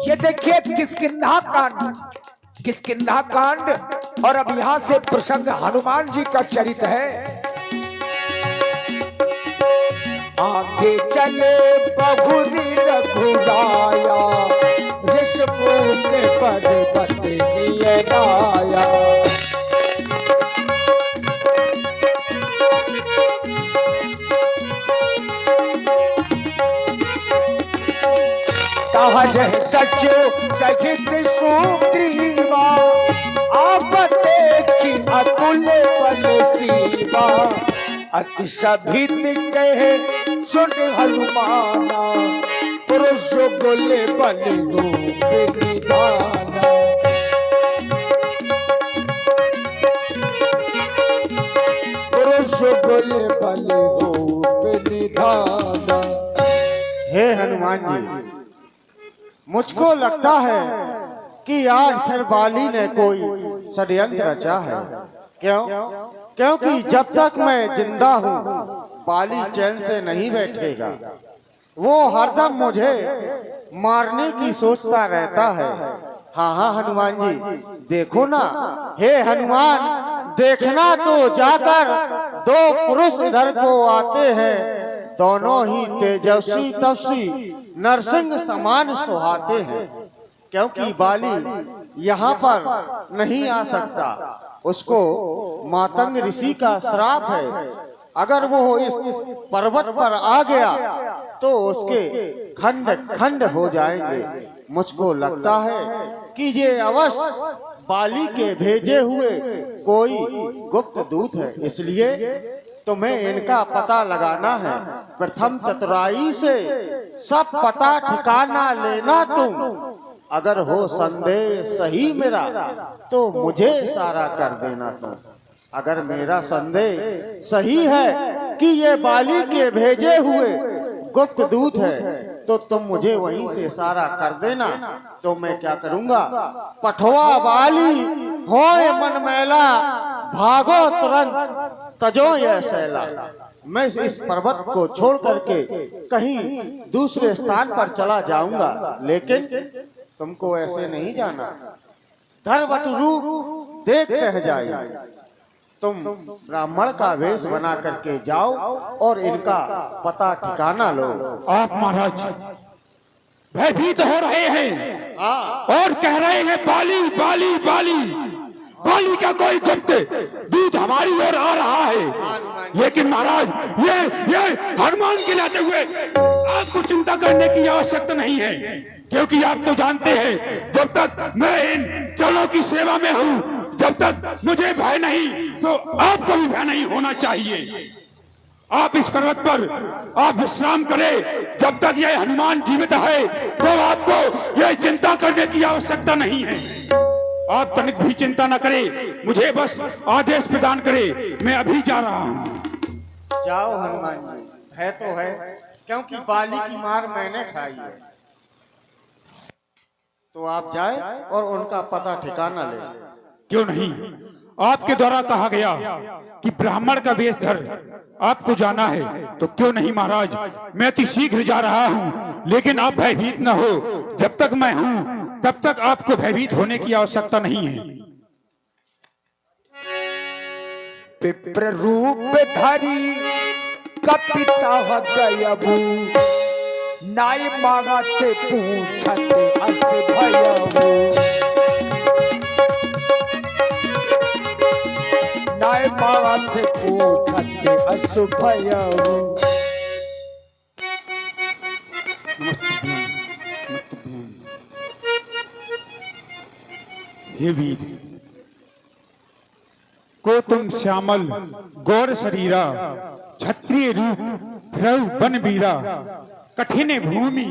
ये देखिए किष्किंधा कांड और अब यहाँ से प्रसंग हनुमान जी का चरित्र है। आगे चले बहुरी रघुराया, ऋषमुख पर्वत नियनाया। सचो सहित सुग्रीवा, आपते की अतुल बल सीमा। अति सभित कहे सुन हनुमाना, पुरुष बोले बल रूप निधाना। पुरुष बोले बल रूप निधाना। हे हनुमान जी, मुझको लगता है कि आज फिर बाली ने कोई षड्यंत्र रचा है। क्यों? क्योंकि जब तक मैं जिंदा हूँ बाली चैन से नहीं बैठेगा। वो हरदम मुझे मारने की सोचता रहता है। हाँ हाँ हनुमान जी, देखो ना। हे हनुमान, देखना तो जाकर दो पुरुष इधर को आते हैं। दोनों ही तेजस्वी तपस्वी नरसिंह समान सुहाते हैं। क्योंकि बाली यहाँ पर नहीं आ सकता, उसको मातंग ऋषि का श्राप है। अगर वो इस पर्वत पर आ गया तो उसके खंड खंड हो जाएंगे। मुझको लगता है कि ये अवश्य बाली के भेजे हुए कोई गुप्त दूत है। इसलिए तुम्हें इनका पता लगाना है। प्रथम चतुराई से सब पता ठिकाना लेना तुम। अगर हो संदेह सही मेरा तो मुझे इशारा कर देना तुम। अगर मेरा संदेह सही है कि ये बाली के भेजे हुए गुप्त दूत है तो तुम मुझे वहीं से इशारा कर देना। तो मैं क्या करूंगा? पठवा बाली होए मन मैला, भागो तुरंत तजो यह सैला। मैं इस पर्वत को छोड़ करके कहीं दूसरे स्थान पर चला जाऊंगा, लेकिन तुमको ऐसे नहीं जाना। धर्मवत रूप देख रह जाए। तुम ब्राह्मण का वेश बना करके जाओ और इनका पता ठिकाना लो। आप महाराज भयभीत हो रहे हैं और कह रहे हैं बाली बाली बाली। बाली का कोई गुप्त दूत हमारी ओर आ रहा है। लेकिन महाराज ये हनुमान के लाते हुए आपको चिंता करने की आवश्यकता नहीं है। क्योंकि आप तो जानते हैं जब तक मैं इन चरणों की सेवा में हूँ, जब तक मुझे भय नहीं तो आपको भी भय नहीं होना चाहिए। आप इस पर्वत पर आप विश्राम करें। जब तक ये हनुमान जीवित है तो आपको ये चिंता करने की आवश्यकता नहीं है। आप तनिक भी चिंता न करें, मुझे बस आदेश प्रदान करें, मैं अभी जा रहा हूँ। जाओ हनुमान जी, भय तो है क्योंकि बाली की मार मैंने खाई है। तो आप जाए और उनका पता ठिकाना ले। क्यों नहीं? आपके द्वारा कहा गया कि ब्राह्मण का वेश धर आपको जाना है, तो क्यों नहीं महाराज, मैं अति शीघ्र जा रहा हूँ। लेकिन आप भयभीत न हो। जब तक मैं हूँ तब तक आपको भयभीत होने की आवश्यकता नहीं है। विप्र रूप धरी कपिता गयबू, नाई मांगते पूछते अस भयबू। नाई मांगते पूछते अस भयबू। हे वीर, को तुम श्यामल गौर शरीरा, क्षत्रिय रूप फिरऊ बन बीरा। कठिन भूमि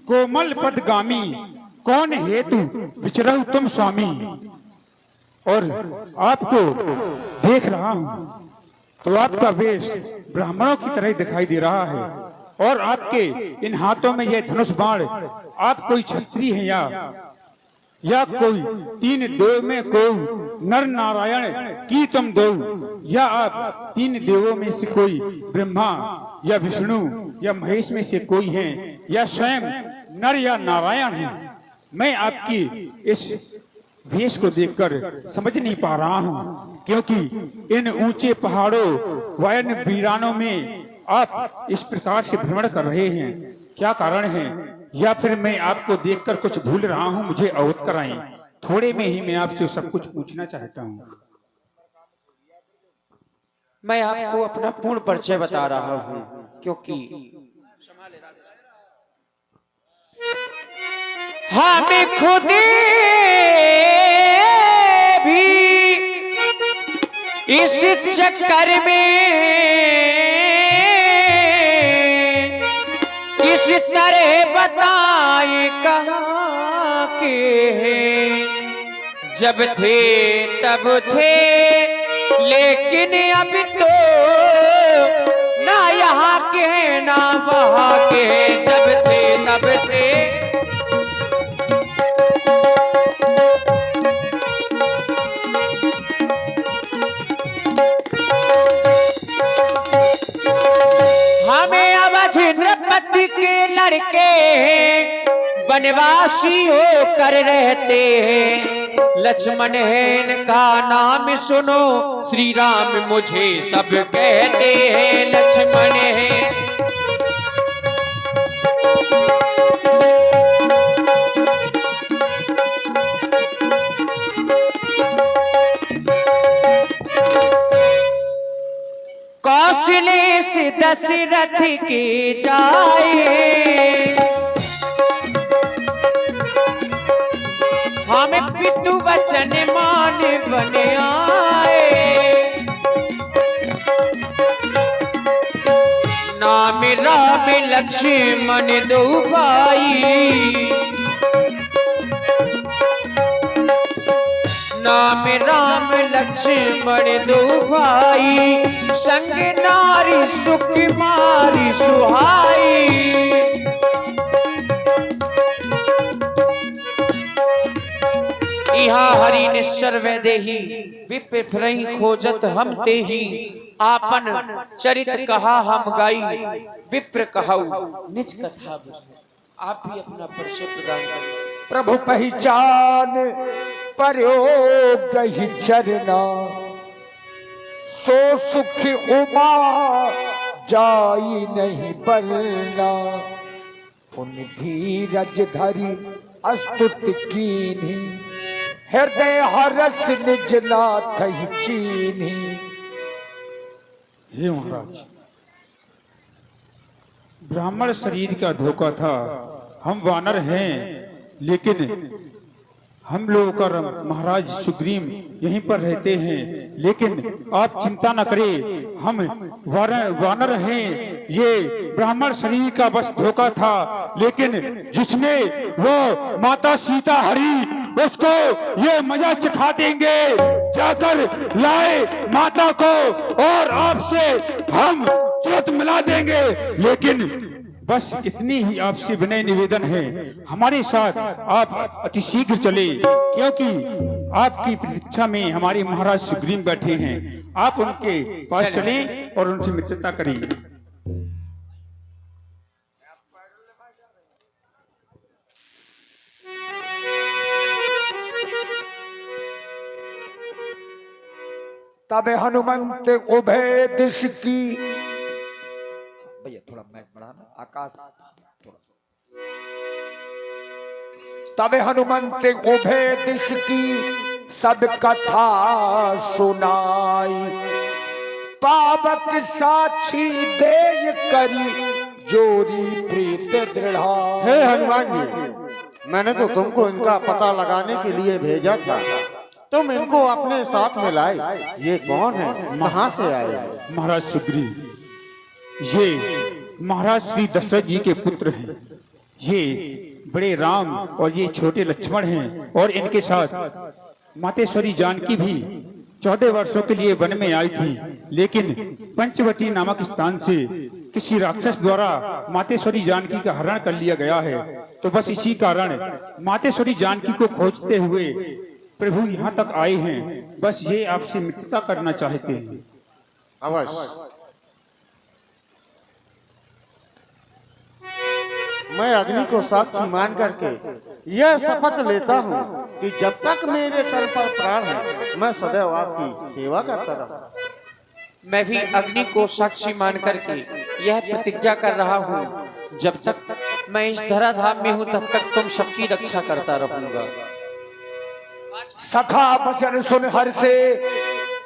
कोमल पदगामी, कौन हेतु विचरऊ तुम स्वामी। और आपको देख रहा हूँ तो आपका वेश ब्राह्मणों की तरह दिखाई दे रहा है। और आपके इन हाथों में यह धनुष बाण, आप कोई क्षत्रिय हैं या या कोई तीन देव में कोई नर नारायण की तुम दो, या आप तीन देवों में से कोई ब्रह्मा या विष्णु या महेश में से कोई हैं, या स्वयं नर या नारायण हैं। मैं आपकी इस वेश को देखकर समझ नहीं पा रहा हूँ, क्योंकि इन ऊंचे पहाड़ों वायन वीरानों में आप इस प्रकार से भ्रमण कर रहे हैं, क्या कारण है? या फिर मैं आपको देखकर कुछ भूल रहा हूँ, मुझे अवगत कराएं। थोड़े में ही मैं आपसे सब कुछ पूछना चाहता हूँ। मैं आपको अपना पूर्ण परिचय बता रहा हूँ, क्योंकि हमें खुद भी इस चक्कर में किस तरह बताए कहाँ के हैं। जब थे तब थे, लेकिन अब तो ना यहाँ के ना वहाँ के। जब थे तब थे, हमें अवध नृपति के लड़के वनवासी होकर रहते हैं। लक्ष्मण है इनका नाम सुनो, श्री राम मुझे सब कहते हैं। लक्ष्मण है कौशले से दशरथ के जाए, हमें पितु वचन मान बन आए। नाम राम लक्ष्मण दो भाई, नाम राम लक्ष्मण दो भाई। संग नारी सुकुमारी सुहाई, यहाँ हरि निश्चर वैदेही, विप्र फिरहि खोजत हम तेहि। आपन चरित कहा हम गाई, विप्र कहु निज कथा बुझाई। आप भी अपना परिचय प्रदान करें। प्रभु पहचान पर्यो गहि चरना, सो सुख उमा जाई नहीं बरना। पुन धीरज धरि अस्तुति कीन्ही, हृदय हरस निज नाथ ही चीन्ही। हे महाराज, ब्राह्मण शरीर का धोखा था। हम वानर हैं, लेकिन हम लोग का महाराज सुग्रीव यहीं पर रहते हैं। लेकिन आप चिंता न करें, हम वानर हैं। ये ब्राह्मण शरीर का बस धोखा था, लेकिन जिसने वो माता सीता हरी, उसको ये मजा चखा देंगे। जाकर लाए माता को और आपसे हम तुरंत मिला देंगे। लेकिन बस इतनी ही आपसे विनय निवेदन है, हमारे साथ आप अति शीघ्र चले, क्योंकि आपकी प्रतीक्षा में हमारे महाराज सुग्रीव बैठे हैं। आप उनके पास चलें और उनसे मित्रता करें। तब हनुमंत उभय दिश की, भैया थोड़ा मैच बढ़ाना, आकाश थोड़ा। तब हनुमंत उभय दिश की, सब कथा सुनाई। पावक साक्षी देय करी, जोरी प्रीत दृढ़ा। हे हनुमान जी, मैंने तो तुमको इनका पता लगाने के लिए भेजा था, तुम इनको अपने साथ में लाए। ये कौन है, कहाँ से आए? महाराज सुग्रीव, ये महाराज श्री दशरथ जी के पुत्र हैं। ये बड़े राम और ये छोटे लक्ष्मण हैं, और इनके साथ मातेश्वरी जानकी भी 14 वर्षों के लिए वन में आई थी, लेकिन पंचवटी नामक स्थान से किसी राक्षस द्वारा मातेश्वरी जानकी का हरण कर लिया गया है। तो बस इसी कारण मातेश्वरी जानकी को खोजते हुए प्रभु यहाँ तक आए हैं। बस ये आपसे मित्रता करना चाहते हैं। अवश्य। मैं अग्नि को साक्षी मान करके यह शपथ लेता हूँ कि जब तक मेरे तन पर प्राण है मैं सदैव आपकी सेवा करता रहूं। मैं भी अग्नि को साक्षी मान करके यह प्रतिज्ञा कर रहा हूँ, जब तक मैं इस धराधाम में हूँ तब तक तुम सबकी रक्षा करता रहूंगा। सखा वचन सुन हर से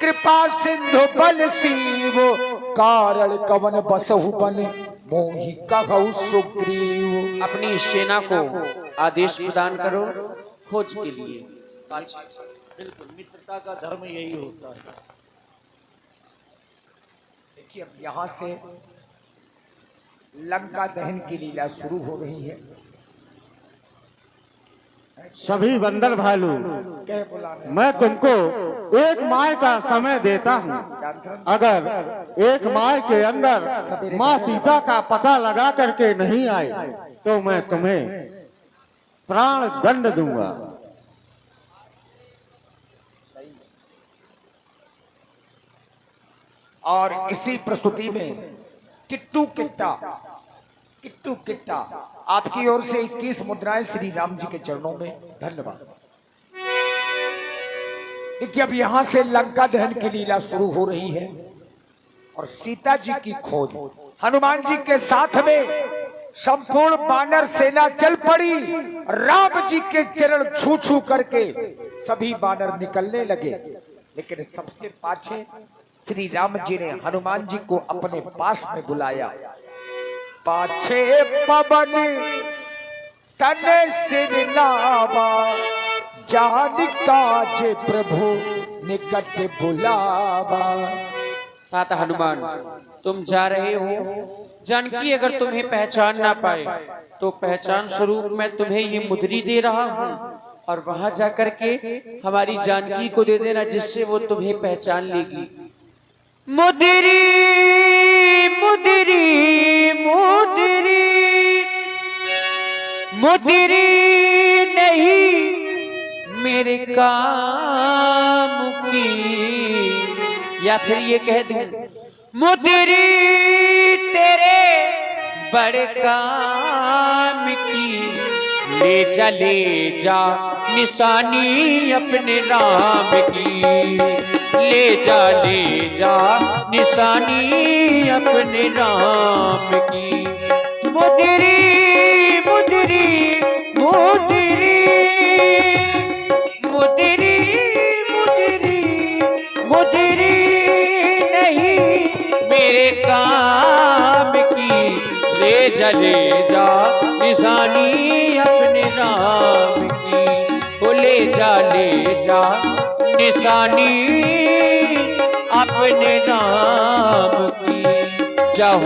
कृपा सिंधु बल सीव, कारण कवन बसहु बन मोहि कहु सुग्रीव। अपनी सेना को आदेश प्रदान करो खोज के लिए। बिल्कुल, मित्रता का धर्म यही होता है। देखिए अब यहाँ से लंका दहन की लीला शुरू हो रही है। सभी बंदर भालू, मैं तुमको एक माह का समय देता हूँ। अगर एक माह के अंदर माँ सीता का पता लगा करके नहीं आए तो मैं तुम्हें प्राण दंड दूंगा। और इसी प्रस्तुति में किट्टू किट्टा आपकी ओर से 21 मुद्राएं श्री राम जी के चरणों में। धन्यवाद। देखिए अब यहां से लंका दहन की लीला शुरू हो रही है और सीता जी की खोज। हनुमान जी के साथ में संपूर्ण वानर सेना चल पड़ी। राम जी के चरण छू छू करके सभी वानर निकलने लगे, लेकिन सबसे पाछे श्री राम जी ने हनुमान जी को अपने पास में बुलाया। पाछे पवन तने सिर नावा, जान काज प्रभु निकट बुलावा। ताता हनुमान, तुम जा रहे हो, जानकी अगर तुम्हें पहचान ना पाए तो पहचान स्वरूप मैं तुम्हें ये मुद्री दे रहा हूँ और वहां जाकर के हमारी जानकी को दे देना, जिससे वो तुम्हें पहचान लेगी। मुद्री मुद्री मुद्री मुद्री नहीं मेरे काम की, या फिर ये कह दूं मुद्री तेरे बड़े काम की। ले जा निशानी अपने राम की, ले जा निशानी अपने राम की। मुद्री मुद्री मुद्री मुद्री मुद्री मुद्री नहीं मेरे काम की। ले जा निशानी अपने राम की। वो ले जा निशानी अपने राम की। जाओ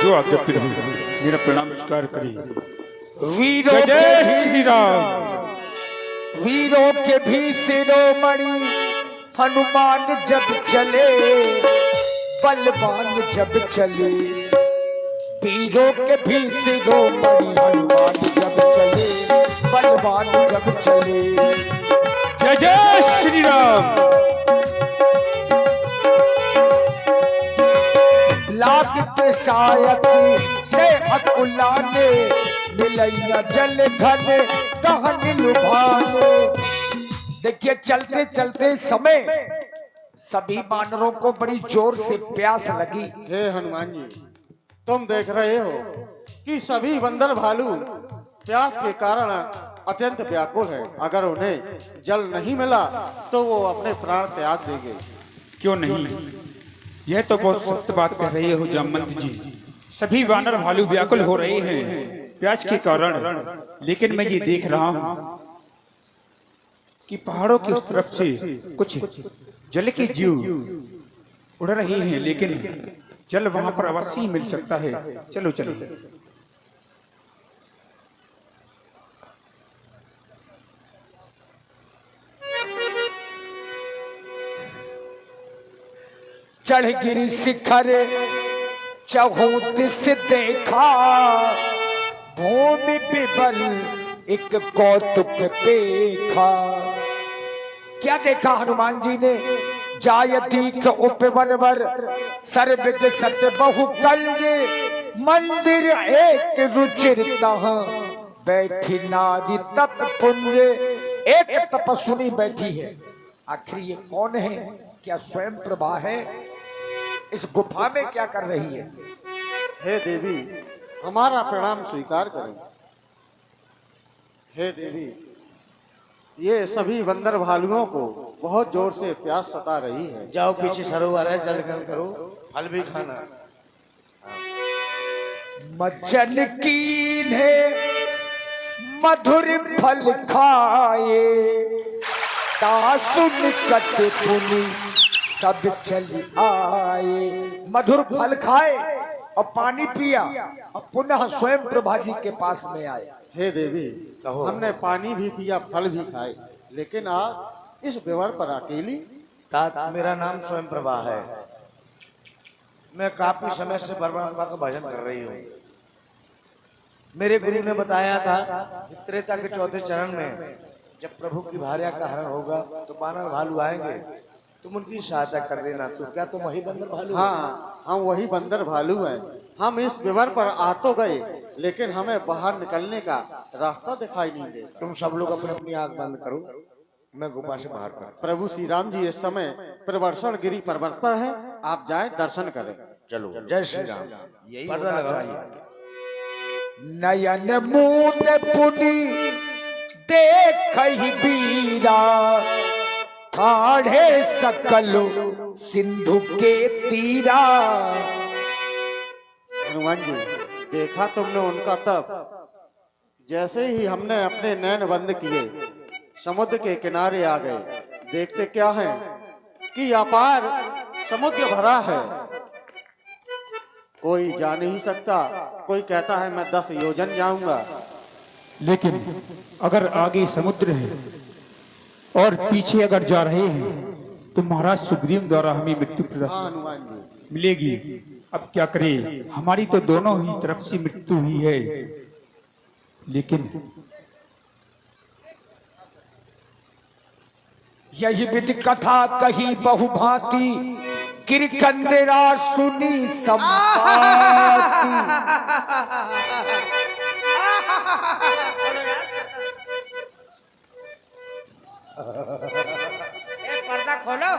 जो आज्ञा प्रभु, मेरा प्रणाम स्वीकार करिए। वीरों जय श्री राम। वीरों के भी शिरोमणि हनुमान जब चले, बलवान जब चले। वीरों के भी शिरोमणि हनुमान जब चले, बलवान जब चले। जय जय श्री राम। लाख के शायक से अकुला ने, मिलैया जल धन दहन लुभाने। देखिए चलते चलते समय सभी वानरों को बड़ी जोर से प्यास लगी। हे हनुमान जी, तुम देख रहे हो कि सभी बंदर भालू प्यास के कारण अत्यंत व्याकुल है। अगर उन्हें जल नहीं मिला तो वो अपने प्राण त्याग देंगे। क्यों नहीं, यह तो बहुत सत्य बात कह रहे हो जामवंत जी। सभी वानर भालू व्याकुल हो रहे हैं प्यास के कारण, लेकिन मैं ये देख रहा हूँ कि पहाड़ों की उस तरफ से कुछ जल के जीव उड़ रहे हैं, लेकिन जल वहां पर अवश्य ही मिल सकता है। चलो चलो। चढ़ गिरी शिखर चहु दिस देखा, भूमि विबल एक कौतुक देखा। क्या देखा हनुमान जी ने? जाय दीख उपवनवर सर्वज्ञ सत्य बहु कल्ज, मंदिर एक रुचिरता बैठी नारी तत्पुंज। एक तपस्विनी बैठी है, आखिर ये कौन है? क्या स्वयं प्रभा है? इस गुफा में क्या कर रही है? हे देवी, हमारा प्रणाम स्वीकार करें। हे देवी, ये सभी बंदर भालुओं को बहुत जोर से प्यास सता रही है। जाओ पीछे सरोवर है, जल ग्रहण करो, फल भी खाना। मज्जन कीन्हे मधुर फल खाए, तासुन कट पुनि सब चल आए। मधुर फल खाए और पानी पिया और पुनः स्वयं प्रभा जी के पास में आए। हे देवी, कहो। हमने पानी भी पिया, फल भी खाए, लेकिन आज इस व्यवहार पर अकेली। तात, मेरा नाम स्वयं प्रभा है। मैं काफी समय से परमात्मा का भजन कर रही हूँ। मेरे गुरु ने बताया था कि त्रेता के चौथे चरण में जब प्रभु की भार्या का हरण होगा तो बानर भालू आएंगे, तुम उनकी सहायता कर देना। तो क्या तुम वही बंदर भालू? हाँ, हम वही बंदर भालू हैं। हम इस विवर पर आ तो गए, लेकिन हमें बाहर निकलने का रास्ता दिखाई नहीं देता। तुम सब लोग अपनी अपनी आंख बंद करो, मैं गुफा से बाहर कर। प्रभु श्री राम जी इस समय प्रवर्षण गिरी पर्वत पर हैं, आप जाएं दर्शन करें। चलो, जय श्री राम। पर्दा लगाओ। नयन मूंद पुनि देखहि बीरा, ठाढ़े सकल सिंधु के तीरा। हनुमान जी, देखा तुमने उनका तप? जैसे ही हमने अपने नैन बंद किए, समुद्र के किनारे आ गए। देखते क्या है कि अपार समुद्र भरा है, कोई जा नहीं सकता। कोई कहता है मैं 10 योजन जाऊंगा। लेकिन अगर आगे समुद्र है और पीछे अगर जा रहे हैं तो महाराज सुग्रीव द्वारा हमें मृत्यु हाँ हनुमान जी, मिलेगी। अब क्या करें, हमारी तो दोनों ही तरफ से मृत्यु हुई है। लेकिन यही विधि कथा कही बहुभांति, किरकंदरा सुनी संपाति। पर्दा खोलो।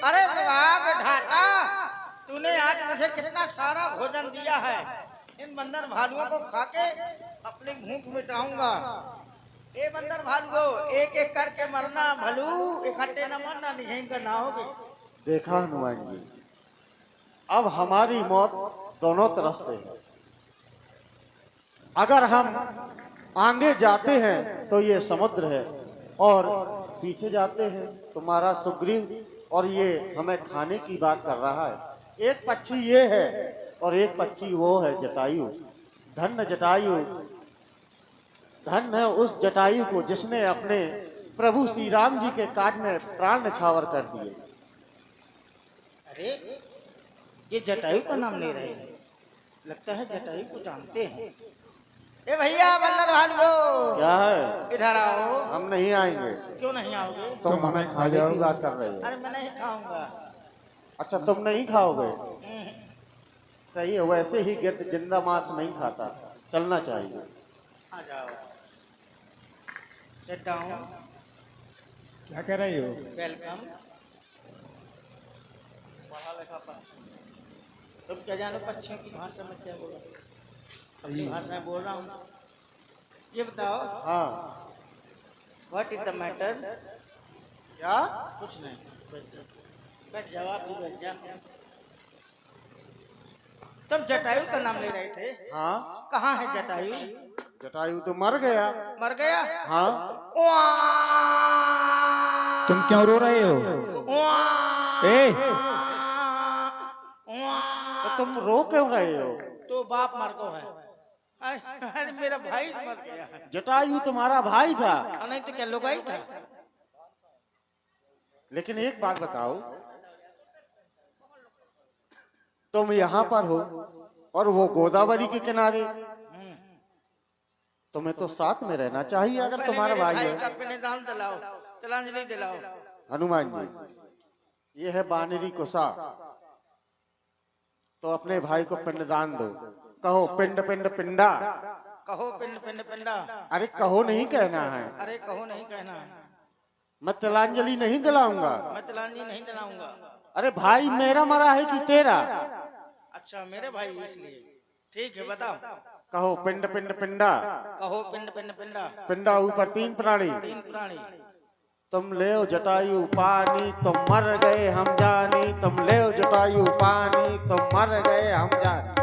अरे वाह बेटा, तूने आज मुझे कितना सारा भोजन दिया है। इन बंदर भालुओं को खाके अपनी भूख मिटाऊंगा। ए बंदर भालुओं, एक एक करके मरना भलू, इकट्ठे न मरना, नहीं करना होगे। देखा हनुमान जी, अब हमारी मौत दोनों तरफ से है। अगर हम आगे जाते हैं तो ये समुद्र है, और पीछे जाते हैं तो महाराज सुग्रीव और ये हमें खाने की बात कर रहा है। एक पक्षी ये है और एक पक्षी वो है, जटायु। धन्य जटायु, धन्य है उस जटायु को जिसने अपने प्रभु श्री राम जी के काज में प्राण न्यौछावर कर दिए। अरे ये जटायु का नाम ले रहे हैं, लगता है जटायु को जानते हैं। ए भैया बंदर भालुओं, क्या है? इधर आओ। हम नहीं आएंगे। क्यों नहीं आओगे? तुम हमें खाने की बात कर रहे हो। अरे मैं नहीं खाऊंगा। अच्छा, तुम नहीं खाओगे? सही है, वैसे ही गिद्ध जिंदा मांस नहीं खाता, चलना चाहिए। आ जाओ, सिट डाउन। क्या कह रहे हो? वेलकम। तुम क्या जानो पक्षियों की भाषा में क्या बोला? अपनी भाषा में बोल रहा हूँ। ये बताओ, हाँ, व्हाट इज द मैटर? क्या? कुछ नहीं, बैठ जाओ, आप भी बैठ जाओ। तुम जटायु का नाम ले रहे थे। हाँ, कहाँ है जटायु? जटायु तो मर गया। मर गया? हाँ, तुम क्यों रो रहे हो? ए, तो तुम रो क्यों रहे हो? तो बाप मर गो है। अरे मेरा भाई मर गया है। जटायु तुम्हारा भाई था, नहीं तो क्या लुगाई था। लेकिन एक बात बताओ, तुम यहाँ पर हो और वो गोदावरी के किनारे, तुम्हें तो साथ में रहना चाहिए अगर पहले तुम्हारा मेरे भाई भाई है। का पिंडदान दिलाओ, तिलांजलि दिलाओ। हनुमान जी, ये है बानरी कुसा, तो अपने भाई को पिंडदान दो। कहो पिंड पिंड पिंडा। कहो पिंड पिंड पिंडा। अरे कहो नहीं कहना है, अरे कहो नहीं कहना है। मैं तिलांजलि नहीं दिलाऊंगा। मैं तिलांजलि नहीं दिलाऊंगा। अरे भाई मेरा मरा है कि तेरा? अच्छा मेरे भाई, इसलिए ठीक है बताओ। कहो पिंड पिंड पिंडा। कहो पिंड पिंड पिंडा। पिंडा ऊपर तीन प्राणी, तीन प्राणी। तुम ले जटायु पानी तुम मर गए हम जानी, तुम ले जटायु पानी तुम मर गए हम जानी।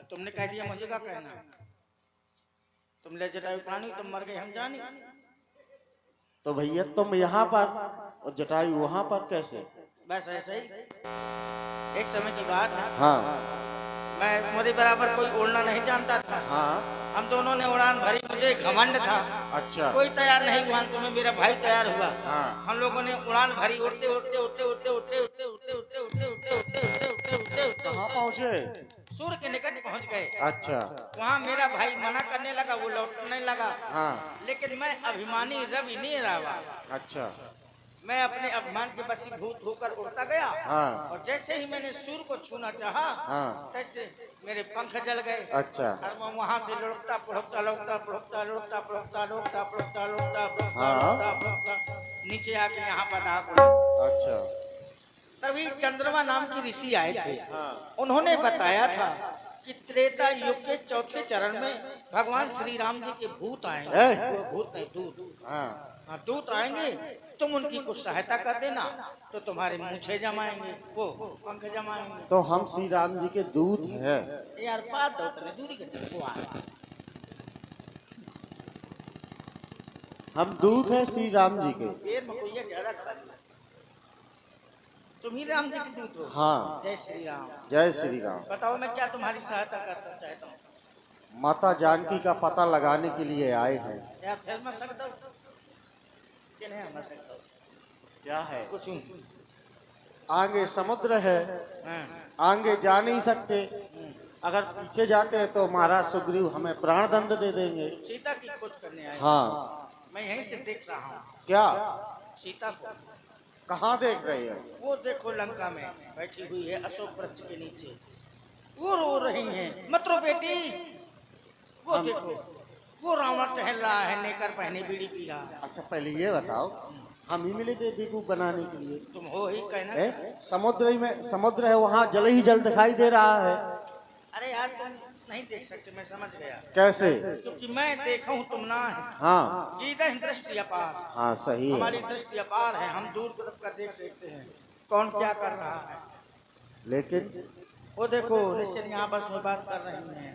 तुमने कह दिया, मुझे क्या कहना है? तुम ले जटायु पानी तुम मर गए हम जानी। तो भैया तुम यहाँ पर और जटायु वहाँ पर कैसे? बस ऐसे ही एक समय की बात है। हाँ मैं मेरे बराबर कोई उड़ना नहीं जानता था। हाँ। हम दोनों ने उड़ान भरी, मुझे घमंड था। अच्छा। कोई तैयार नहीं हुआ, तुम्हें मेरा भाई तैयार हुआ। हाँ। हम लोगों ने उड़ान भरी, उड़ते उड़ते उड़ते उड़ते उड़ते उड़ते उड़ते उड़ते उड़ते उड़ते उड़ते उड़ते उड़ते उड़ते कहाँ पहुँचे? सूर्य के निकट पहुंच गए। अच्छा। वहाँ मेरा भाई मना करने लगा, वो लौटने लगा। हाँ। लेकिन मैं अभिमानी रवि नहीं रहा। अच्छा। मैं अपने अभिमान के वशीभूत होकर उड़ता गया। हाँ। और जैसे ही मैंने सूर्य को छूना चाहा, हाँ। तैसे मेरे पंख जल गए। अच्छा। और मैं वहाँ से लुढ़कता पुढ़कता लुढ़कता पुढ़कता लुढ़कता पुढ़कता लुढ़कता पुढ़कता लुढ़कता पुढ़कता हाँ। लुढ़कता पुढ़कता नीचे आके यहाँ पर आ पड़ा। अच्छा। तभी चंद्रमा नाम की ऋषि आए थे। हाँ। उन्होंने बताया था कि त्रेता युग के चौथे चरण में भगवान श्री राम जी के भूत आएंगे। वो भूत नहीं, दूत। हाँ। हाँ, दूत आएंगे, तुम उनकी कुछ सहायता कर देना तो तुम्हारे मूछे जमाएंगे, वो पंख जमाएंगे। तो हम श्री राम जी के दूत हैं। यार बात दो तने दूरी के तरफ आ। हम दूत हैं श्री राम जी के। पेड़ में कोई ज्यादा खा लिया। तुम ही राम जी के दूत हो। हाँ। जय श्री राम। जय श्री राम। बताओ मैं क्या तुम्हारी सहायता करना चाहता हूँ। माता जानकी का पता लगाने के लिए आए हैं। यार फिर मैं सकता हूँ कि नहीं मैं सकता हूँ? क्या है? कुछ आगे समुद्र है, आगे जा नहीं सकते। अगर पीछे जाते हैं तो महाराज सुग्रीव हमें प्राण दंड दे देंगे। सीता की खोज करने आए। हाँ। मैं यहीं से देख रहा हूँ क्या? सीता को। कहाँ देख रहे हैं? वो देखो लंका में बैठी हुई है अशोक वृक्ष के नीचे, वो रो रही हैं। मत रो बेटी। वो देखो वो रावण टहल रहा है, नेकर पहने बीड़ी पी रहा है। अच्छा पहले ये बताओ, हम ही मिले थे बेवकूफ बनाने के लिए? तुम हो ही कहना। समुद्र है, वहाँ जल ही जल दिखाई दे रहा है। अरे यार तुम नहीं देख सकते, मैं समझ गया। कैसे? क्योंकि मैं देखा हूँ, तुम ना है। हाँ। गीता दृष्टि अपार। हाँ सही है। हमारी दृष्टि अपार है, हम दूर तरफ का देख सकते हैं कौन क्या कर रहा है। लेकिन वो देखो निश्चय यहाँ बस में बात कर रही हैं।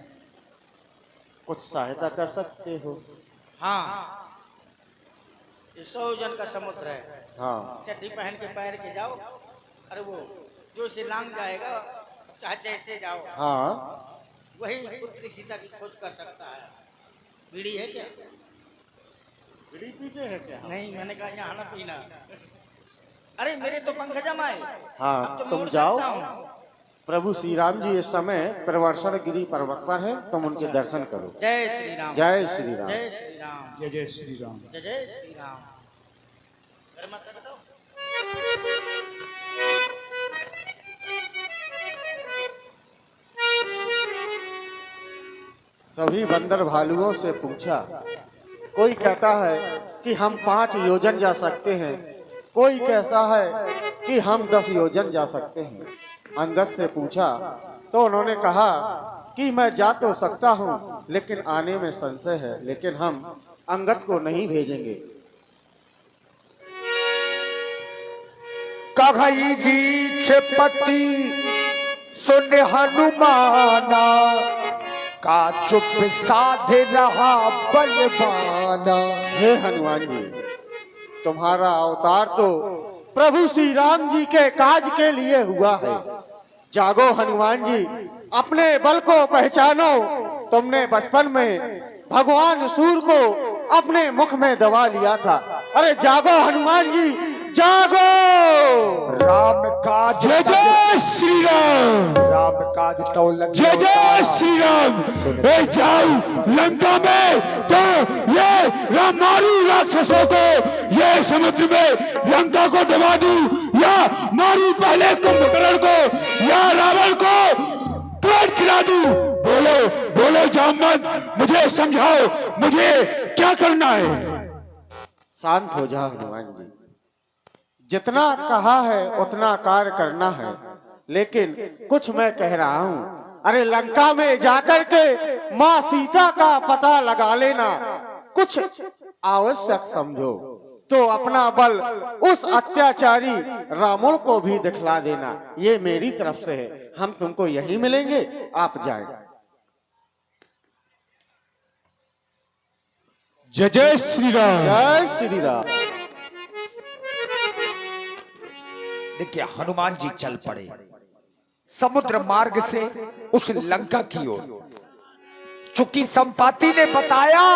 कुछ सहायता कर सकते हो? हाँ, ये 100 जन का समुद्र है। हाँ। चड्डी पहन के पैर के जाओ। अरे वो जो इसे लांग जाएगा, चाहे जैसे जाओ, हाँ। वही पुत्री सीता की खोज कर सकता है। बीड़ी है क्या? बीड़ी पीते हैं क्या? नहीं, मैंने कहा यहाँ ना पीना। अरे मेरे तो पंख जमाए। हाँ, अब तो तुम मोड़ जाओ। सकता हूँ। प्रभु श्री राम जी इस समय प्रवर्षण गिरी पर्वत पर है, तुम उनके दर्शन करो। जय श्री राम। जय श्री राम। जय श्री राम। जय जय श्री राम। जय जय श्री राम। गर्मा से बताओ। सभी बंदर भालुओं से पूछा। कोई कहता है कि हम 5 योजन जा सकते हैं, कोई कहता है कि हम 10 योजन जा सकते हैं। अंगद से पूछा तो उन्होंने कहा कि मैं जा तो सकता हूँ, लेकिन आने में संशय है, लेकिन हम अंगद को नहीं भेजेंगे। कघई बीच पति सुन हनुमाना, का चुप साधे रहा बलवाना। हे हनुमान जी, तुम्हारा अवतार तो प्रभु श्री राम जी के काज के लिए हुआ है। जागो हनुमान जी, अपने बल को पहचानो तुमने बचपन में भगवान सूर्य को अपने मुख में दबा लिया था। अरे जागो हनुमान जी, जागो। राम काज जय जय श्री राम, राम काज तो लग जय जय श्री राम। ए जाओ लंका में तो ये राम मारू राक्षसों को, ये समुद्र में लंका को डुबा दूं, या मारू पहले कुंभकर्ण को, या रावण को पेट गिरा दूं। बोलो बोलो जामवंत, मुझे समझाओ, मुझे क्या करना है। शांत हो जाओ हनुमान जी, जितना कहा है उतना कार्य करना है, लेकिन कुछ मैं कह रहा हूँ। अरे लंका में जाकर के माँ सीता का पता लगा लेना, कुछ आवश्यक समझो तो अपना बल उस अत्याचारी रावण को भी दिखला देना। ये मेरी तरफ से है, हम तुमको यही मिलेंगे, आप जाएं। जय जय श्री राम, जय श्री राम। देखिए हनुमान जी चल पड़े समुद्र मार्ग से उस लंका की ओर। चूंकि संपाति ने बताया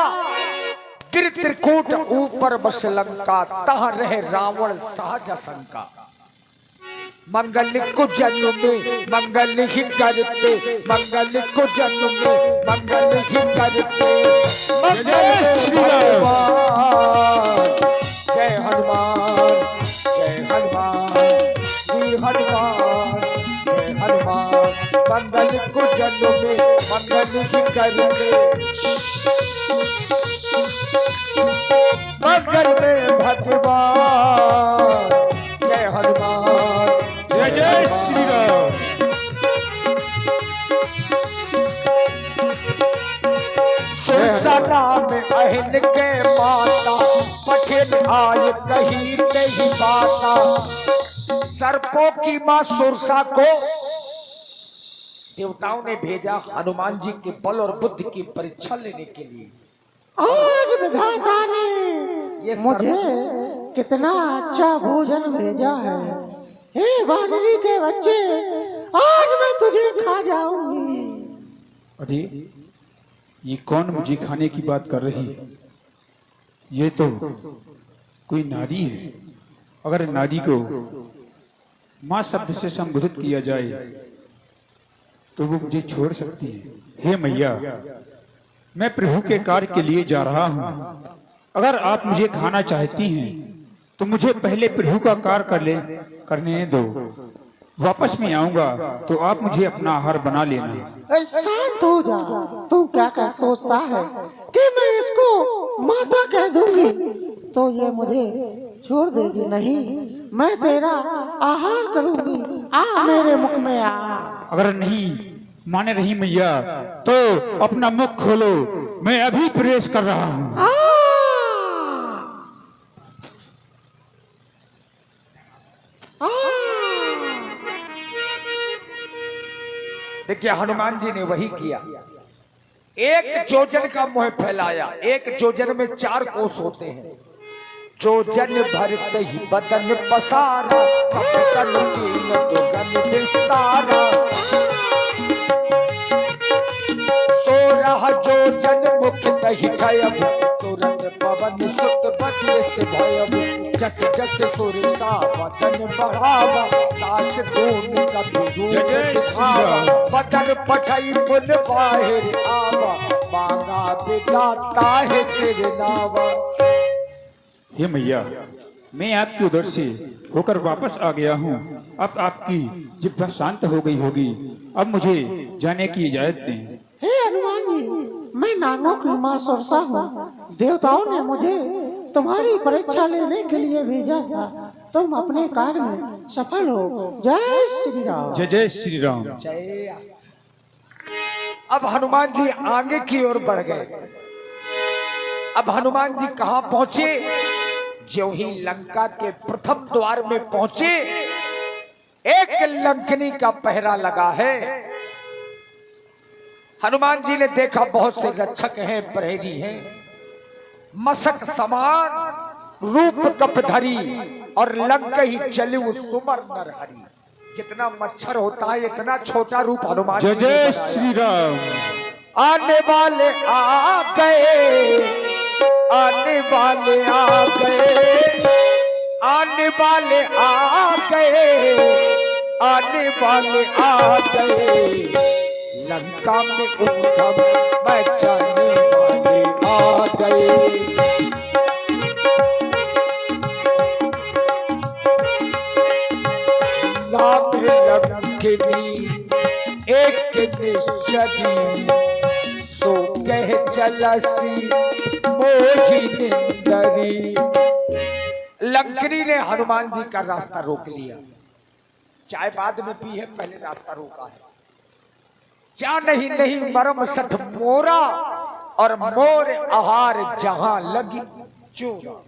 गिर त्रिकूट ऊपर बस लंका, तह रहे रावण सहज शंका। मंगल को जन्म में मंगल ही करते, मंगल को जन्म में मंगल ही करते। जय श्री राम। जय हनुमान, जय हनुमान, श्री हनुमान, जय हनुमान। मंगल को जन्म में मंगल ही करते, मंगल में भगवान। जय हनुमान, जय जय श्री राम। सुरसना में अहिन के माता, पठिन आय कहीं नहीं पाता। सर्पों की मां सुरसा को देवताओं ने भेजा हनुमान जी के बल और बुद्धि की परीक्षा लेने के लिए। आज विधाता ने ये मुझे कितना अच्छा भोजन भेजा है। हे वानरी के बच्चे, आज मैं तुझे खा जाऊंगी। अरे ये कौन मुझे खाने की बात कर रही है? ये तो कोई नारी है। अगर नारी को माँ शब्द से संबोधित किया जाए तो वो मुझे छोड़ सकती है। हे मैया, मैं प्रभु के कार्य के लिए जा रहा हूँ। अगर आप मुझे खाना चाहती हैं तो मुझे पहले प्रभु का कार्य करने दो। वापस में आऊंगा तो आप मुझे अपना आहार बना लेना। अरे शांत हो जा। तू क्या क्या सोचता है कि मैं इसको माता कह दूंगी तो ये मुझे छोड़ देगी? नहीं, मैं तेरा आहार करूंगी। आ मेरे मुख में आ। अगर नहीं माने रही मैया तो अपना मुख खोलो, मैं अभी प्रवेश कर रहा हूँ। देखिए हनुमान जी ने वही किया। एक जोजन का मोह फैलाया। एक जोजन में 4 कोस होते हैं। जोजन भरते ही बदन पसारा, तन कीन दुगन विस्तारा। 16 जोजन मुख दही खयब, तुरंत पवन सुत बदले से भयब। जस जस सुरसा वचन बढ़ावा, ताश दून कभी रूप दिखावा। वचन पठई पुन बाहिर आवा, मांगा बिदाता है सिर नावा। हे मैया, मैं आपकी उधर से होकर वापस आ गया हूँ। अब आपकी जिह्वा शांत हो गई होगी। अब मुझे जाने की इजाजत दें। हे हनुमान जी, मैं नागों की माँ सुरसा हूँ। देवताओं ने मुझे तुम्हारी परीक्षा लेने के लिए भेजा था। तुम अपने कार्य में सफल हो। जय श्री राम। जय जय श्री राम। जय। अब हनुमान जी आगे की ओर बढ़ गए। अब हनुमान जी कहां पहुंचे? जो ही लंका के प्रथम द्वार में पहुंचे, एक लंकनी का पहरा लगा है। हनुमान जी ने देखा बहुत से रक्षक हैं, प्रहरी हैं, मशक समान रूप कपधरी, और लंक ही चले सुमर नरहरी। जितना मच्छर होता है इतना छोटा रूप हनुमान जय जी ने जय बनाया। श्री राम। आने वाले आ गए, आने वाले आ गए, आने वाले आ गए, आने वाले आ गए, लंका में उधम मचाने वाले आ गए। नाम लंकिनी एक निश्चरी, सो कह चलसी मोही निंदरी। लंकिनी ने हनुमान जी का रास्ता रोक लिया। चाय बाद में पी है, पहले रास्ता रोका है। जा नहीं नहीं मरम सठ मोरा, और मोर आहार जहां लगी चोरा।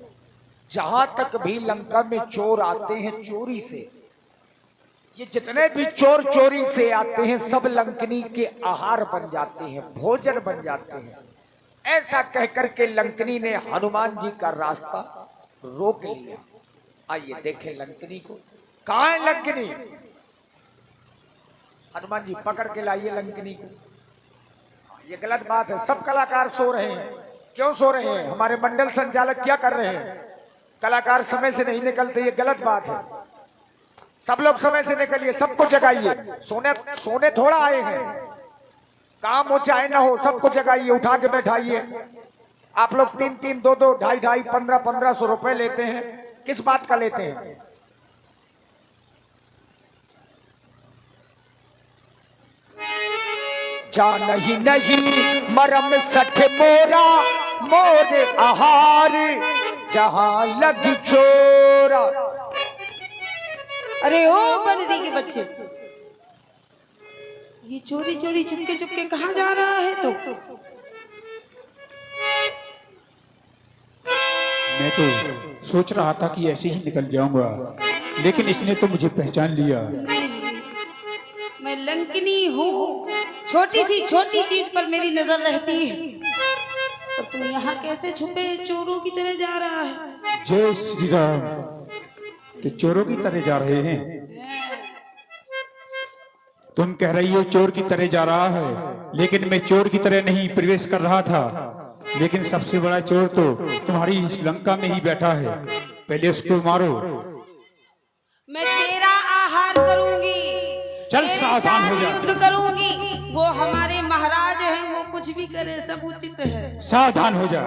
जहां तक भी लंका में चोर आते हैं चोरी से, ये जितने भी चोर चोरी से आते हैं सब लंकिनी के आहार बन जाते हैं, भोजन बन जाते हैं। ऐसा कहकर के लंकिनी ने हनुमान जी का रास्ता रोक लिया। आइए देखें लंकिनी को। कहां है लंकिनी? हनुमान जी पकड़ के लाइए लंकिनी को। ये गलत बात है। सब कलाकार सो रहे हैं। क्यों सो रहे हैं? हमारे मंडल संचालक क्या कर रहे हैं? कलाकार समय से नहीं निकलते, ये गलत बात है। सब लोग समय से निकलिए, सबको जगाइए। सोने थोड़ा आए हैं, काम हो चाहे ना हो, सबको जगाइए, उठा के बैठाइए। आप लोग 3-3, 2-2, 2.5-2.5, 1500 रुपए लेते हैं, किस बात का लेते हैं? जा नहीं नहीं मरम सठ मोरा, मोर आहार जहां लगी चोरा। अरे ओ बनरी के बच्चे, ये चोरी चोरी चुपके चुपके कहाँ जा रहा है? तो मैं तो सोच रहा था कि ऐसे ही निकल जाऊंगा, लेकिन इसने तो मुझे पहचान लिया। मैं लंकिनी हूँ, छोटी चीज पर मेरी नजर रहती है, और तू यहाँ कैसे छुपे चोरों की तरह जा रहा है? जय श्री राम। कि चोरों की तरह जा रहे हैं? तुम कह रही हो चोर की तरह जा रहा है, लेकिन मैं चोर की तरह नहीं प्रवेश कर रहा था। लेकिन सबसे बड़ा चोर तो तुम्हारी इस लंका में ही बैठा है। पहले उसको मारो। मैं तेरा आहार करूंगी, चल सावधान हो जा। युद्ध करूंगी। वो हमारे महाराज हैं, वो कुछ भी करे सब उचित है। सावधान हो जा।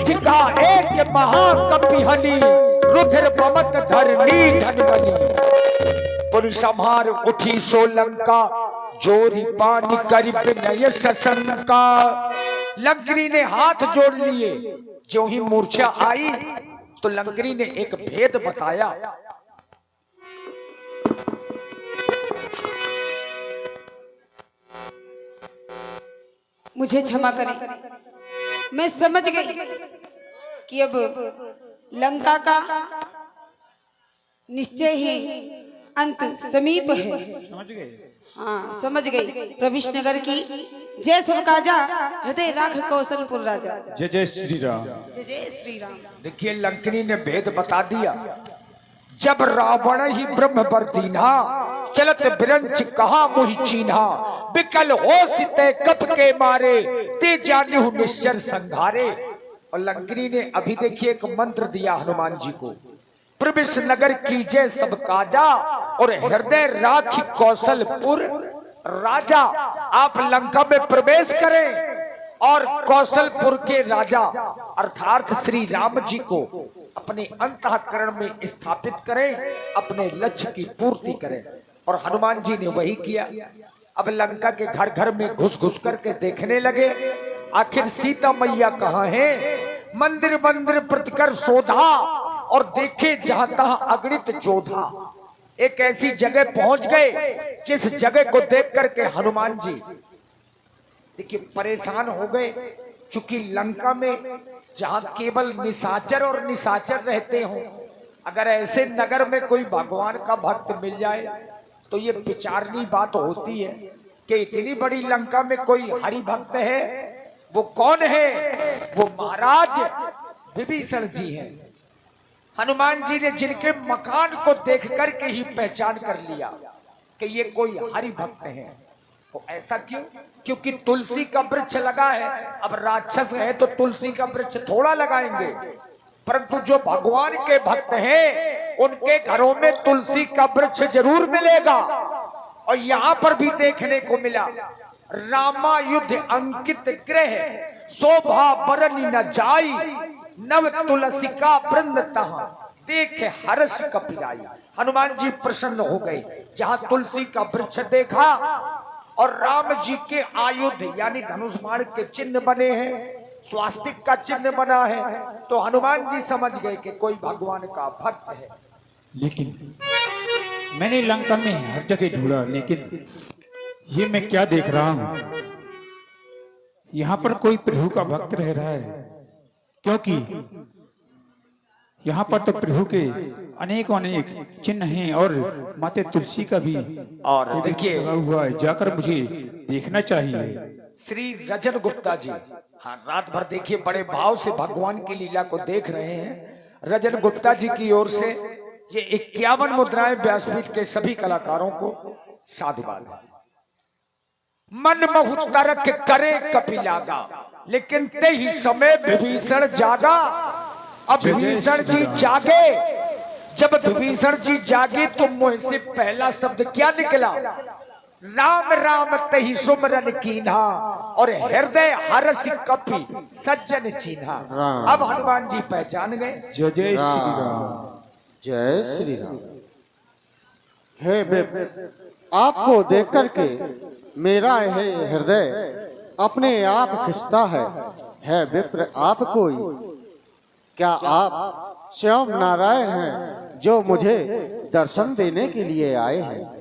उठा एक महाकपि हनी, रुधिर पमत धरनी धनबनी। पुर संहार उठी सो लंका, जोरी पानी करी विनय सशंका। लंकिनी ने हाथ जोड़ लिए। जो ही मूर्छा आई तो लंकिनी ने एक भेद बताया। मुझे क्षमा करें, मैं समझ गई कि अब लंका का निश्चय ही अंत समीप है। समझ गए? हाँ समझ गई। प्रविश नगर की जय सब काजा, हृदय राख कौशलपुर राजा। जय जय श्री राम। जय जय श्री राम। देखिए लंकिनी ने भेद बता दिया। जब रावण ही ब्रह्म पर दीना, चलत बिरंच कहा मुहि चीन्हा। बिकल हो सिते कप के मारे, ते जानिहु निश्चर संघारे। और लंकिनी ने अभी देखिए एक मंत्र दिया हनुमान जी को। प्रविश नगर कीजिए सब काजा, और हृदय राखी कौशलपुर राजा। आप लंका में प्रवेश करें और कौशलपुर के राजा अर्थात श्री राम जी को अपने अंतःकरण में स्थापित करें, अपने लक्ष्य की पूर्ति करें। और हनुमान जी ने वही किया। अब लंका के घर घर में घुस घुस करके देखने लगे, आखिर सीता मैया कहाँ है। मंदिर मंदिर प्रतिकर शोधा, और देखे जहां तहां अगणित जोधा। एक ऐसी जगह पहुंच गए जिस जगह को देख करके हनुमान जी देखिए परेशान हो गए। क्योंकि लंका में जहां केवल निशाचर और निशाचर रहते हो, अगर ऐसे नगर में कोई भगवान का भक्त मिल जाए तो ये विचारनी बात होती है कि इतनी बड़ी लंका में कोई हरि भक्त है। वो कौन है? वो महाराज विभीषण जी हैं। हनुमान जी ने जिनके मकान को देख करके ही पहचान कर लिया कि ये कोई हरि भक्त है। तो ऐसा क्यों? क्योंकि तुलसी का वृक्ष लगा है। अब राक्षस है तो तुलसी का वृक्ष थोड़ा लगाएंगे, परंतु जो भगवान के भक्त हैं उनके घरों में तुलसी का वृक्ष जरूर मिलेगा। और यहाँ पर भी देखने को मिला, रामायुध अंकित ग्रह शोभा बरनी न जाई, नव तुलसी का वृंद तहाँ देखे हर्ष कपिराई। हनुमान जी प्रसन्न हो गए। जहां तुलसी का वृक्ष देखा और राम जी के आयुध यानी धनुष बाण के चिन्ह बने हैं, स्वास्तिक का चिन्ह बना है, तो हनुमान जी समझ गए कि कोई भगवान का भक्त है। लेकिन मैंने लंका में हर जगह ढूंढा, लेकिन ये मैं क्या देख रहा हूं, यहाँ पर कोई प्रभु का भक्त रह रहा है। क्योंकि यहाँ पर तो प्रभु के अनेक चिन्ह हैं और माते तुलसी का भी और देखिए लगा हुआ है। जाकर मुझे देखना चाहिए। श्री रजन गुप्ता जी, हाँ, रात भर देखिए बड़े भाव से भगवान की लीला को देख रहे हैं। रजन गुप्ता जी की ओर से ये 51 मुद्राएं व्यासपीठ के सभी कलाकारों को साधुवाद। मन महु तरक करे कपिलागा, लेकिन ते ही समय विभीषण जागा। अब विभीषण जी जागे, जब विभीषण जी जागे तो मुंह से पहला शब्द क्या निकला? राम राम तहि सुमरन कीन्हा और हृदय हर्ष कपि सज्जन चीन्हा। अब हनुमान जी पहचान गए। जय जय श्री राम। जय श्री राम। हे आपको देख करके मेरा यह हृदय अपने आप खिंचता है विप्र, आप कोई, क्या आप स्वयं नारायण हैं जो मुझे दर्शन देने के लिए आए हैं?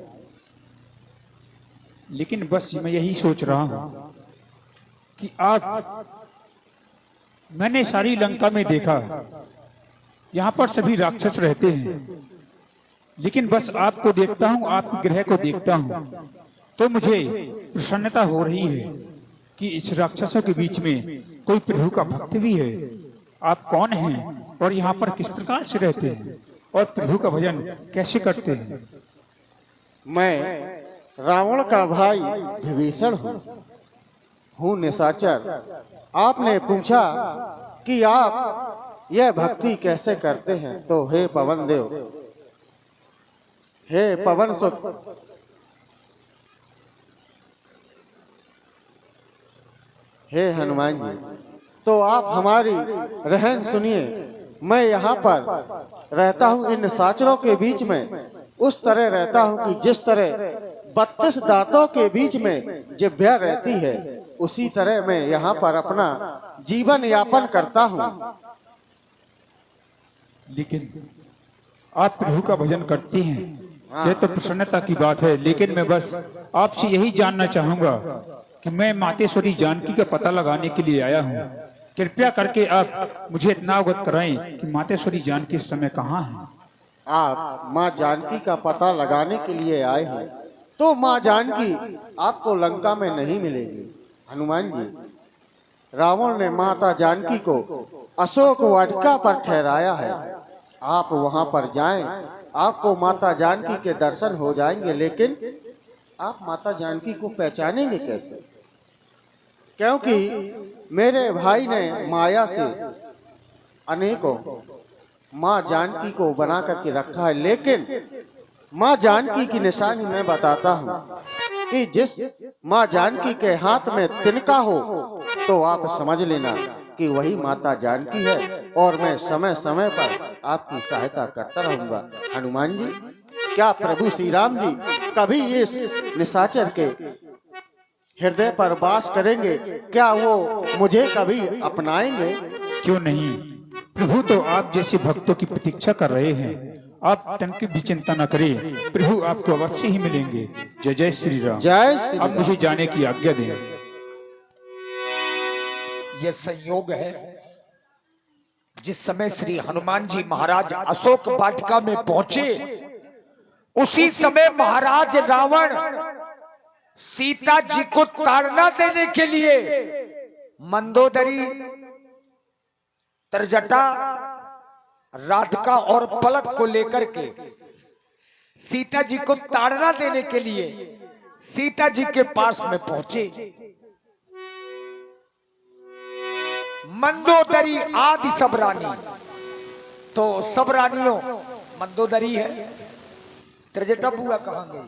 लेकिन बस मैं यही सोच रहा हूं कि आप, मैंने सारी लंका में देखा, यहाँ पर सभी राक्षस रहते हैं, लेकिन बस आपको देखता हूँ, आपके ग्रह को देखता हूँ, तो मुझे प्रसन्नता हो रही है कि इस राक्षसों के बीच में कोई प्रभु का भक्त भी है। आप कौन हैं और यहाँ पर किस प्रकार से रहते हैं और प्रभु का भजन कैसे करते हैं? मैं रावण का भाई विभीषण हूँ निशाचर। आपने पूछा कि आप यह भक्ति कैसे करते हैं, तो हे पवन देव, हे पवन सुत, हे हनुमान जी, तो आप हमारी रहन सुनिए। मैं यहाँ पर रहता हूँ इन निशाचरों के बीच में, उस तरह रहता हूँ कि जिस तरह 32 दांतों के बीच में जिह्वा रहती है, उसी तरह मैं यहाँ पर अपना जीवन यापन करता हूँ। लेकिन आप प्रभु का भजन करते हैं, यह तो प्रसन्नता की बात है, लेकिन मैं बस आपसे यही जानना चाहूंगा कि मैं मातेश्वरी जानकी का पता लगाने के लिए आया हूँ। कृपया करके आप मुझे इतना अवगत कराएं कि मातेश्वरी जानकी इस समय कहाँ हैं? आप माँ जानकी का पता लगाने के लिए आए हैं, तो माँ जानकी आपको लंका में नहीं मिलेगी। हनुमान जी, रावण ने माता जानकी को अशोक वाटिका पर ठहराया है। आप वहां पर जाएं, आपको माता जानकी के दर्शन हो जाएंगे। लेकिन आप माता जानकी को पहचानेंगे कैसे? क्योंकि मेरे भाई ने माया से अनेकों माँ जानकी को बना करके रखा है। लेकिन माँ जानकी की निशानी मैं बताता हूँ कि जिस माँ जानकी के हाथ में तिनका हो, तो आप समझ लेना कि वही माता जानकी है, और मैं समय समय पर आपकी सहायता करता रहूंगा। हनुमान जी, क्या प्रभु श्री राम जी कभी इस निशाचर के हृदय पर वास करेंगे? क्या वो मुझे कभी अपनाएंगे? क्यों नहीं, प्रभु तो आप जैसे भक्तों की प्रतीक्षा कर रहे हैं। आप तन की भी चिंता न करें, प्रभु आपको अवश्य ही मिलेंगे। जय जय श्री राम। जय श्री राम। अब मुझे जाने की आज्ञा दें। यह संयोग है, जिस समय श्री हनुमान जी महाराज अशोक वाटिका में पहुंचे, उसी समय महाराज रावण सीता जी को ताड़ना देने के लिए मंदोदरी, तरजटा राधिका और पलक को लेकर के सीता जी को ताड़ना देने के लिए सीता जी के पास में पहुंचे। मंदोदरी आदि सब रानी, तो सब रानियों मंदोदरी है। त्रिजटा बुआ कहां गई?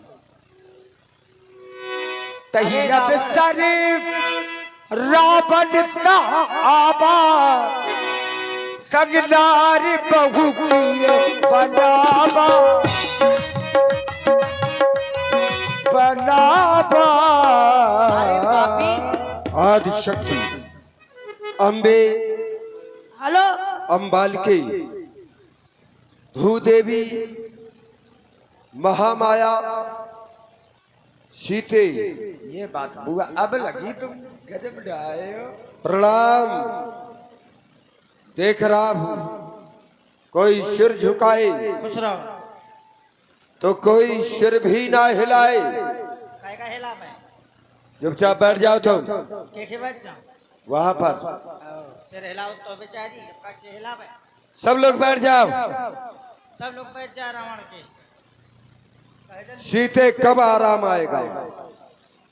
तहिया बिसरे रावण का आबा सगनार बहु बनावा बनावा। आदि शक्ति अम्बे, हेलो, अम्बालिके, भूदेवी, महामाया, सीते। ये बात बुआ अब लगी, तुम गजब डाए हो। प्रणाम। देख रहा हूं कोई सिर झुकाए खुश रहो। तो कोई सिर भी ना हिलाए। खाएगा हिला मैं चुपचाप बैठ जाओ तुम के बैठ जाऊं वहां पर। सिर हिलाओ तो बेचारी से हिला मैं। सब लोग बैठ जाओ। सब लोग बैठ जा रावण के। सीते कब आराम आएगा?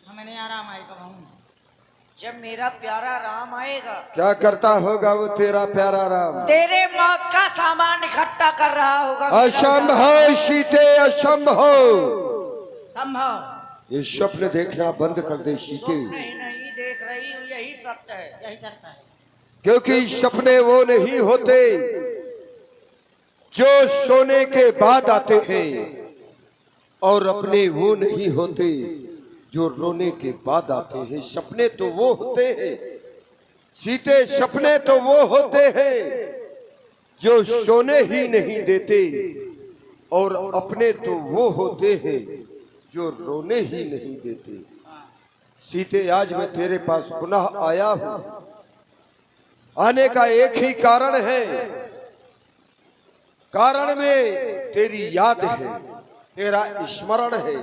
हमें नहीं आराम आएगा बहू। जब मेरा प्यारा राम आएगा। क्या करता होगा वो तेरा प्यारा राम? तेरे मौत का सामान इकट्ठा कर रहा होगा। असंभव सीते, असंभव। संभव। ये स्वप्न देखना बंद कर दे सीते। नहीं देख रही हूँ, यही सत्य है। यही सत्य है। क्योंकि सपने वो नहीं होते जो सोने के बाद आते हैं, और अपने वो नहीं होते जो रोने के बाद आते हैं। सपने तो वो होते हैं सीते, सपने तो वो होते हैं जो सोने ही नहीं देते, और अपने तो वो होते हैं जो रोने ही नहीं देते। सीते, आज मैं तेरे पास पुनः आया हूं। आने का एक ही कारण है। कारण में तेरी याद है, तेरा स्मरण है।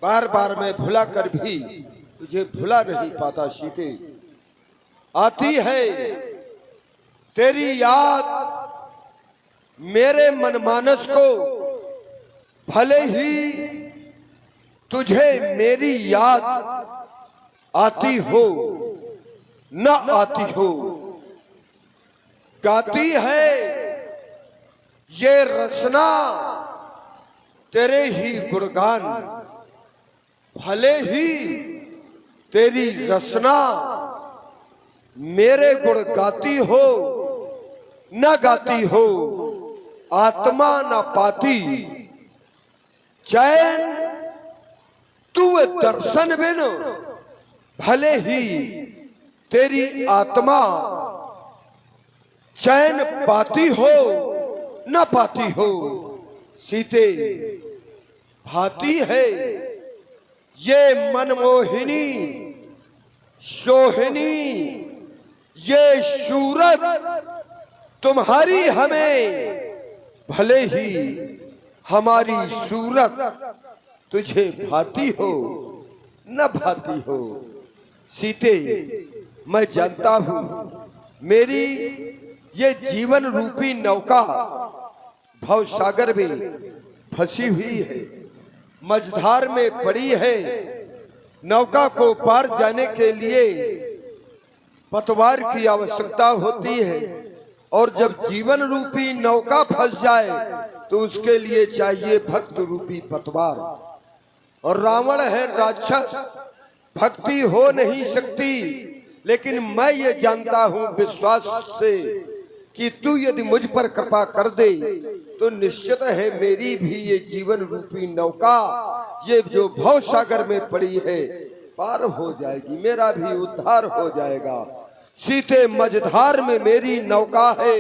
बार बार मैं भुला कर भी तुझे भुला नहीं पाता सीते। आती है तेरी याद मेरे मनमानस को, भले ही तुझे मेरी याद आती हो न आती हो। गाती है ये रचना तेरे ही गुणगान, भले ही तेरी रचना मेरे गुण गाती हो न गाती हो। आत्मा न पाती चैन तू दर्शन बिन, भले ही तेरी आत्मा चैन पाती हो न पाती हो। सीते, भाती है ये मनमोहिनी सोहिनी, ये सूरत तुम्हारी हमें, भले ही हमारी सूरत तुझे भाती हो न भाती हो। सीते, मैं जानता हूं मेरी ये जीवन रूपी नौका भव सागर में फंसी हुई है, मझधार में पड़ी है। नौका को पार जाने के लिए पतवार की आवश्यकता होती है, और जब जीवन रूपी नौका फंस जाए तो उसके लिए चाहिए भक्त रूपी पतवार। और रावण है राक्षस, भक्ति हो नहीं सकती। लेकिन मैं ये जानता हूं विश्वास से कि तू यदि मुझ पर कृपा कर दे तो निश्चित है मेरी भी ये जीवन रूपी नौका, ये जो भव सागर में पड़ी है, पार हो जाएगी, मेरा भी उद्धार हो जाएगा। सीते, मझधार में मेरी नौका है,